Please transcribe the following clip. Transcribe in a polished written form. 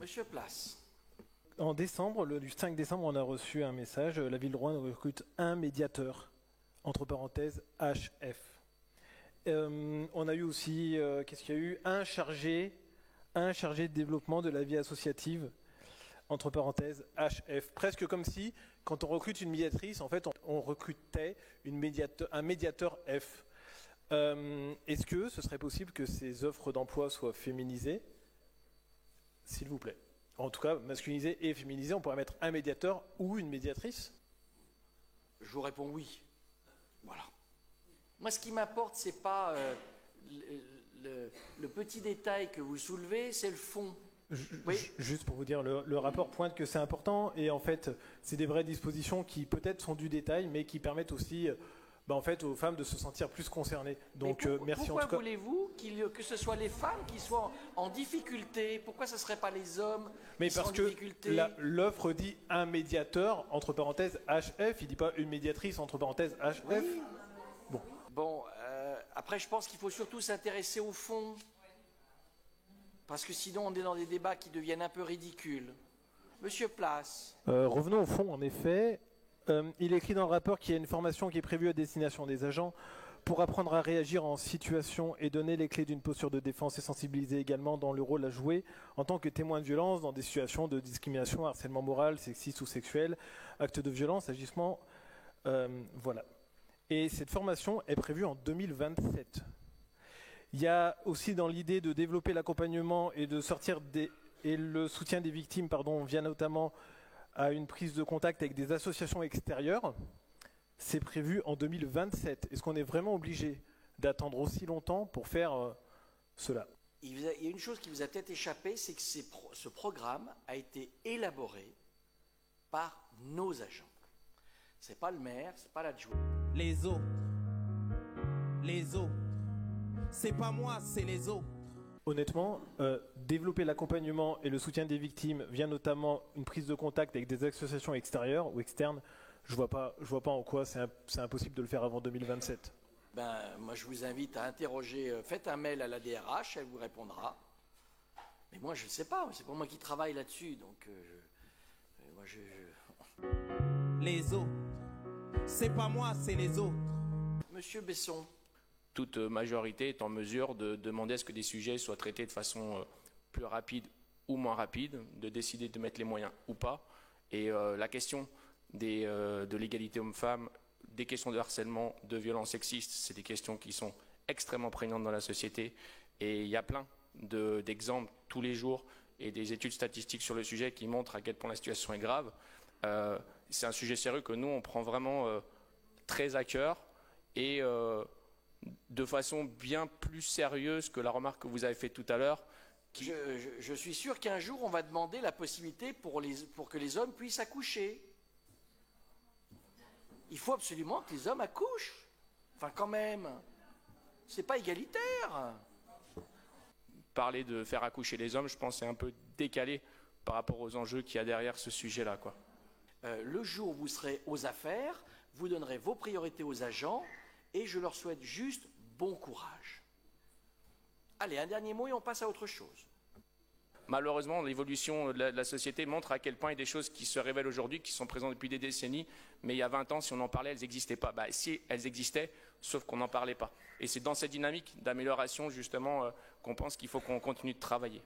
Monsieur Place. En décembre, le 5 décembre, on a reçu un message. La ville de Rouen recrute un médiateur, entre parenthèses HF. On a eu aussi, qu'est-ce qu'il y a eu, un chargé de développement de la vie associative, entre parenthèses HF. Presque comme si, quand on recrute une médiatrice, en fait, on recrutait un médiateur F. Est-ce que ce serait possible que ces offres d'emploi soient féminisées? S'il vous plaît. En tout cas, masculinisées et féminisées, on pourrait mettre un médiateur ou une médiatrice? Je vous réponds oui. Voilà. Moi, ce qui m'importe, c'est pas le petit détail que vous soulevez, c'est le fond. Oui. Juste pour vous dire, le rapport pointe que c'est important et en fait, c'est des vraies dispositions qui peut-être sont du détail, mais qui permettent aussi en fait, aux femmes de se sentir plus concernées. Donc, merci en tout cas. Pourquoi voulez-vous que ce soit les femmes qui soient en difficulté? Pourquoi ce ne serait pas les hommes qui sont en difficulté? Mais parce que l'offre dit un médiateur, entre parenthèses HF, il ne dit pas une médiatrice, entre parenthèses HF. Oui. Bon, après, je pense qu'il faut surtout s'intéresser au fond. Parce que sinon, on est dans des débats qui deviennent un peu ridicules. Monsieur Place. Revenons au fond, en effet. Il est écrit dans le rapport qu'il y a une formation qui est prévue à destination des agents pour apprendre à réagir en situation et donner les clés d'une posture de défense et sensibiliser également dans le rôle à jouer en tant que témoin de violence dans des situations de discrimination, harcèlement moral, sexiste ou sexuel, actes de violence, agissements. Voilà. Et cette formation est prévue en 2027. Il y a aussi dans l'idée de développer l'accompagnement et de sortir et le soutien des victimes, via notamment à une prise de contact avec des associations extérieures. C'est prévu en 2027. Est-ce qu'on est vraiment obligé d'attendre aussi longtemps pour faire cela? Il y a une chose qui vous a peut-être échappé, c'est que ce programme a été élaboré par nos agents. C'est pas le maire, c'est pas l'adjoint. Les autres. C'est pas moi, c'est les autres. Honnêtement, développer l'accompagnement et le soutien des victimes via notamment une prise de contact avec des associations extérieures ou externes, je vois pas en quoi c'est impossible de le faire avant 2027. Moi, je vous invite à interroger, faites un mail à la DRH, elle vous répondra. Mais moi, je ne sais pas, c'est pas moi qui travaille là-dessus, donc Les autres. C'est pas moi, c'est les autres. Monsieur Besson. Toute majorité est en mesure de demander à ce que des sujets soient traités de façon plus rapide ou moins rapide, de décider de mettre les moyens ou pas. Et la question de l'égalité homme-femme, des questions de harcèlement, de violence sexiste, c'est des questions qui sont extrêmement prégnantes dans la société. Et il y a plein d'exemples tous les jours et des études statistiques sur le sujet qui montrent à quel point la situation est grave. C'est un sujet sérieux que nous, on prend vraiment très à cœur et de façon bien plus sérieuse que la remarque que vous avez faite tout à l'heure. Je suis sûr qu'un jour, on va demander la possibilité pour que les hommes puissent accoucher. Il faut absolument que les hommes accouchent. Enfin, quand même, c'est pas égalitaire. Parler de faire accoucher les hommes, je pense, c'est un peu décalé par rapport aux enjeux qu'il y a derrière ce sujet-là, quoi. Le jour où vous serez aux affaires, vous donnerez vos priorités aux agents et je leur souhaite juste bon courage. Allez, un dernier mot et on passe à autre chose. Malheureusement, l'évolution de la société montre à quel point il y a des choses qui se révèlent aujourd'hui, qui sont présentes depuis des décennies, mais il y a 20 ans, si on en parlait, elles n'existaient pas. Si, elles existaient, sauf qu'on n'en parlait pas. Et c'est dans cette dynamique d'amélioration, justement, qu'on pense qu'il faut qu'on continue de travailler.